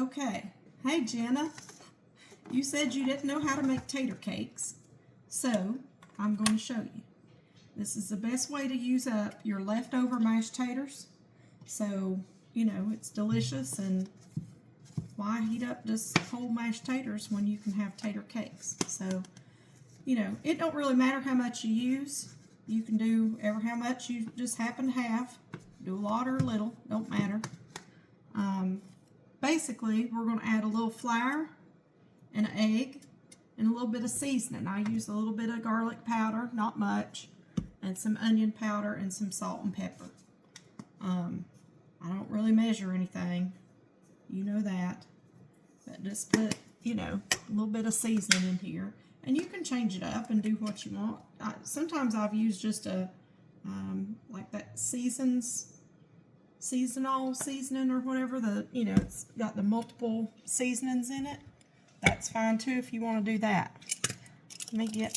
Okay, hey Jenna, you said you didn't know how to make tater cakes, so I'm going to show you. This is the best way to use up your leftover mashed taters. So, you know, it's delicious, and why heat up just whole mashed taters when you can have tater cakes? So, you know, it don't really matter how much you use. You can do ever how much you just happen to have. Do a lot or a little, don't matter. Basically, we're going to add a little flour and an egg and a little bit of seasoning. I use a little bit of garlic powder, not much, and some onion powder and some salt and pepper. I don't really measure anything, you know that, but just put, you know, a little bit of seasoning in here, and you can change it up and do what you want. Sometimes I've used just a like that seasonal seasoning or whatever, you know, it's got the multiple seasonings in it. That's fine too if you want to do that. Let me get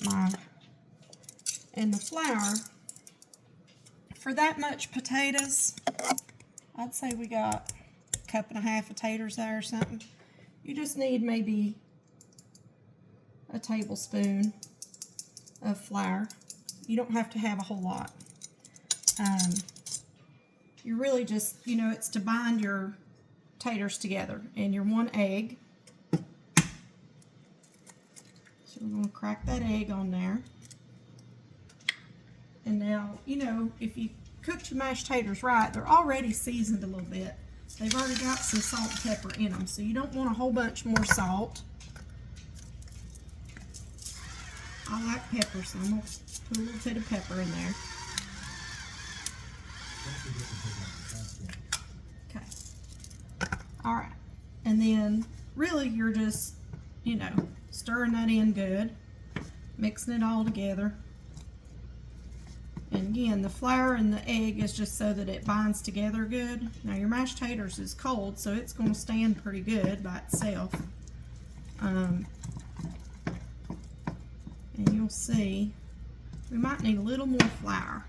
and the flour for that much potatoes, I'd say we got a cup and a half of taters there or something. You just need maybe a tablespoon of flour. You don't have to have a whole lot. You're really just, you know, it's to bind your taters together, and your one egg. So we're going to crack that egg on there. And now, you know, if you cooked your mashed taters right, they're already seasoned a little bit. They've already got some salt and pepper in them, so you don't want a whole bunch more salt. I like pepper, so I'm going to put a little bit of pepper in there. Okay. Alright. And then, really, you're just, you know, stirring that in good, mixing it all together. And again, the flour and the egg is just so that it binds together good. Now your mashed taters is cold, so it's going to stand pretty good by itself. And you'll see, we might need a little more flour.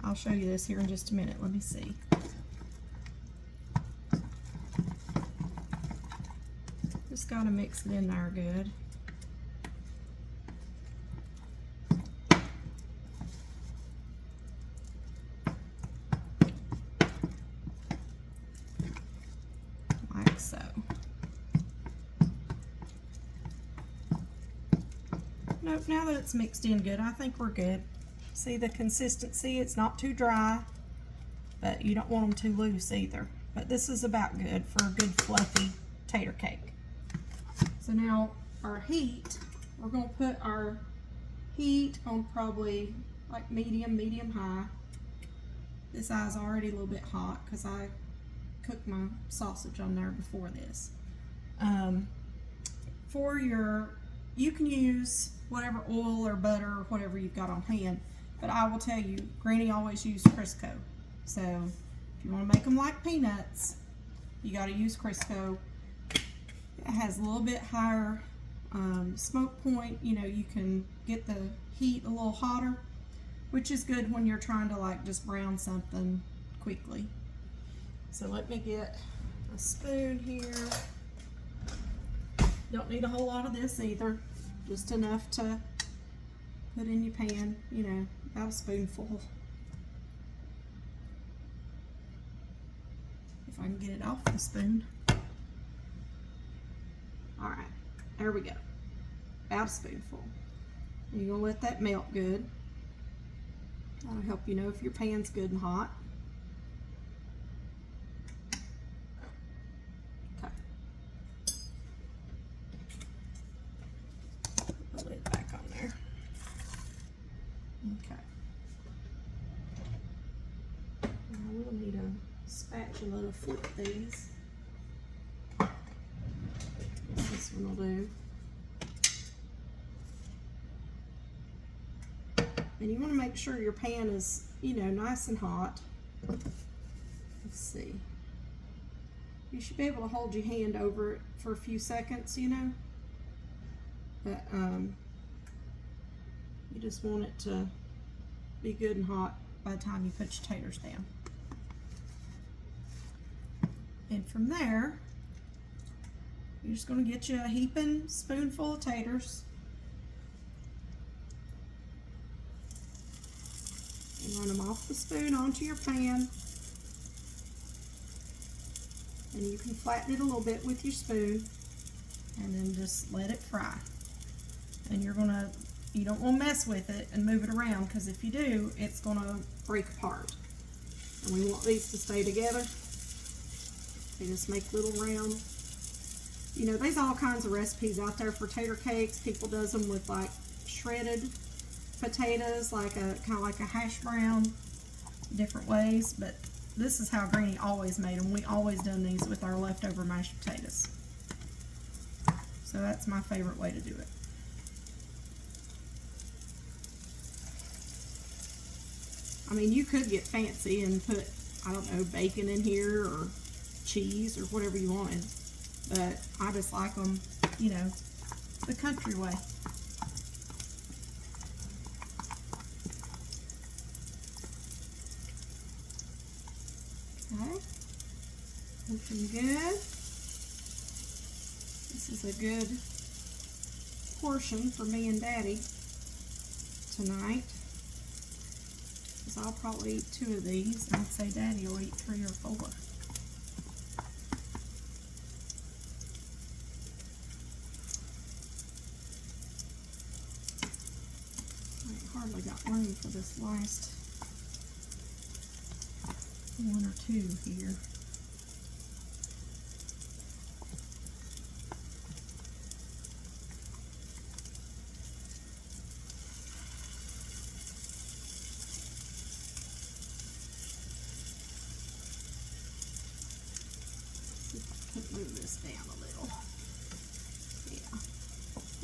I'll show you this here in just a minute. Let me see. Just got to mix it in there good. Like so. Nope, now that it's mixed in good, I think we're good. See the consistency? It's not too dry, but you don't want them too loose either. But this is about good for a good fluffy tater cake. So now our heat, we're going to put our heat on probably like medium high. This eye's already a little bit hot because I cooked my sausage on there before this. You can use whatever oil or butter or whatever you've got on hand, but I will tell you, Granny always used Crisco. So if you want to make them like peanuts, you got to use Crisco. It has a little bit higher smoke point. You know, you can get the heat a little hotter, which is good when you're trying to like just brown something quickly. So let me get a spoon here. Don't need a whole lot of this either, just enough to put in your pan, you know, about a spoonful. If I can get it off the spoon. Alright, there we go. About a spoonful. And you're going to let that melt good. That'll help you know if your pan's good and hot. Okay. Put the lid back on there. Okay. Now we'll need a spatula to flip these. This one will do. And you want to make sure your pan is, you know, nice and hot. Let's see. You should be able to hold your hand over it for a few seconds, you know. But you just want it to be good and hot by the time you put your taters down. And from there, You're just going to get you a heaping spoonful of taters and run them off the spoon onto your pan. And you can flatten it a little bit with your spoon and then just let it fry. And you don't want to mess with it and move it around, because if you do, it's going to break apart. And we want these to stay together. They just make little round. You know, there's all kinds of recipes out there for tater cakes. People does them with like shredded potatoes, like a kind of like a hash brown, different ways. But this is how Granny always made them. We always done these with our leftover mashed potatoes. So that's my favorite way to do it. I mean, you could get fancy and put, I don't know, bacon in here or cheese or whatever you wanted. But I just like them, you know, the country way. Okay. Looking good. This is a good portion for me and Daddy tonight. I'll probably eat 2 of these. I'd say Daddy will eat 3 or 4. I hardly got room for this last 1 or 2 here. Move this down a little. Yeah.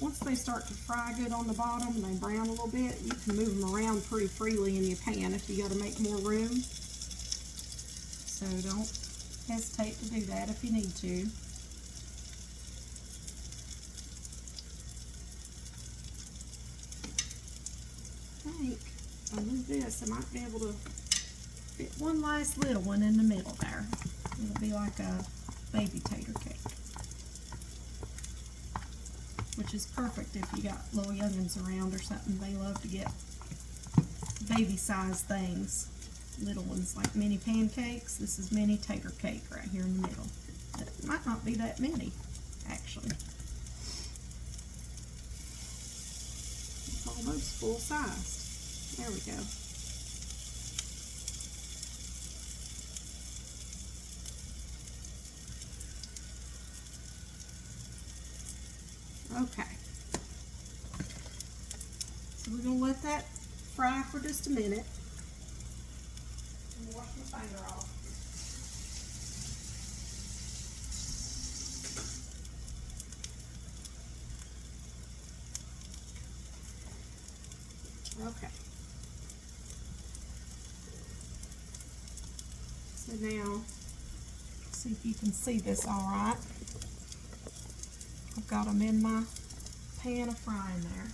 Once they start to fry good on the bottom and they brown a little bit, you can move them around pretty freely in your pan if you got to make more room. So don't hesitate to do that if you need to. I think I'll move this. I might be able to fit one last little one in the middle there. It'll be like a baby tater cake, which is perfect if you got little youngins around or something. They love to get baby-sized things, little ones like mini pancakes. This is mini tater cake right here in the middle. It might not be that many, actually. It's almost full-sized. There we go. Okay, so we're going to let that fry for just a minute. Wash my finger off. Okay. So now, see if you can see this all right. I've got them in my pan of frying there.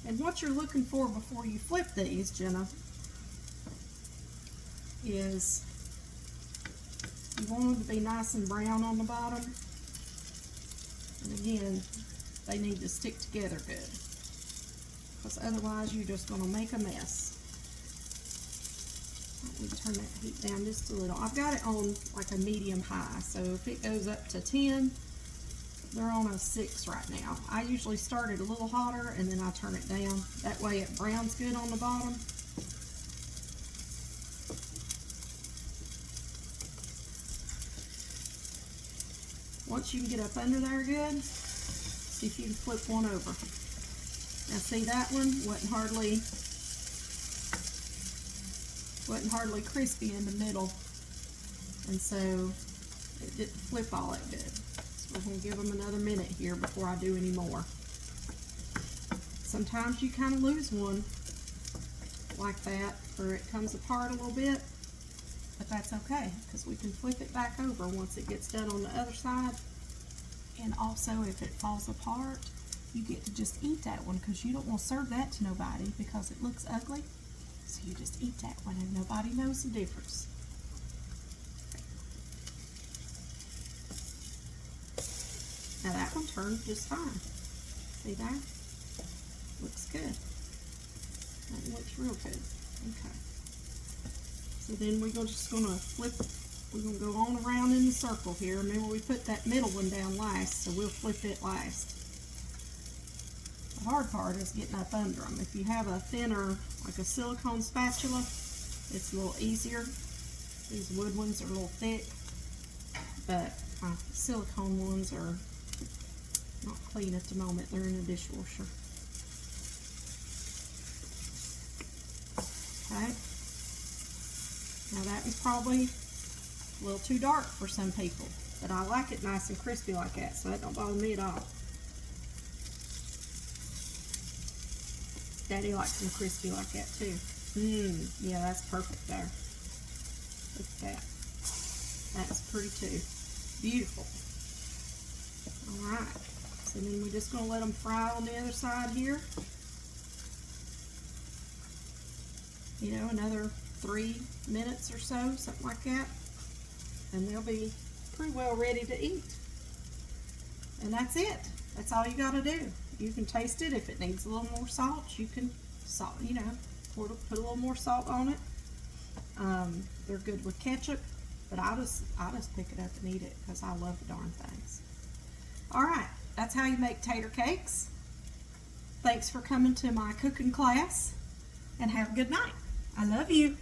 And what you're looking for before you flip these, Jenna, is you want them to be nice and brown on the bottom. And again, they need to stick together good, because otherwise you're just going to make a mess. Let me turn that heat down just a little. I've got it on like a medium high, so if it goes up to 10, they're on a 6 right now. I usually start it a little hotter and then I turn it down. That way it browns good on the bottom. Once you can get up under there good, see if you can flip one over. Now see, that one wasn't hardly crispy in the middle, and so it didn't flip all that good. We're going to give them another minute here before I do any more. Sometimes you kind of lose one like that, or it comes apart a little bit, but that's okay, because we can flip it back over once it gets done on the other side. And also, if it falls apart, you get to just eat that one, because you don't want to serve that to nobody because it looks ugly. So you just eat that one and nobody knows the difference. Now that one turned just fine. See that? Looks good. That looks real good. Okay. So then we're just gonna flip, we're gonna go on around in the circle here. Remember we put that middle one down last, so we'll flip it last. The hard part is getting up under them. If you have a thinner, like a silicone spatula, it's a little easier. These wood ones are a little thick, but my silicone ones are not clean at the moment. They're in the dishwasher. Okay. Now that is probably a little too dark for some people, but I like it nice and crispy like that, so that don't bother me at all. Daddy likes them crispy like that too. Yeah, that's perfect there. Look at that. That's pretty too. Beautiful. Alright, so then we're just going to let them fry on the other side here. You know, another 3 minutes or so, something like that. And they'll be pretty well ready to eat. And that's it. That's all you got to do. You can taste it. If it needs a little more salt, you can put a little more salt on it. They're good with ketchup, but I just pick it up and eat it because I love the darn things. All right, that's how you make tater cakes. Thanks for coming to my cooking class, and have a good night. I love you.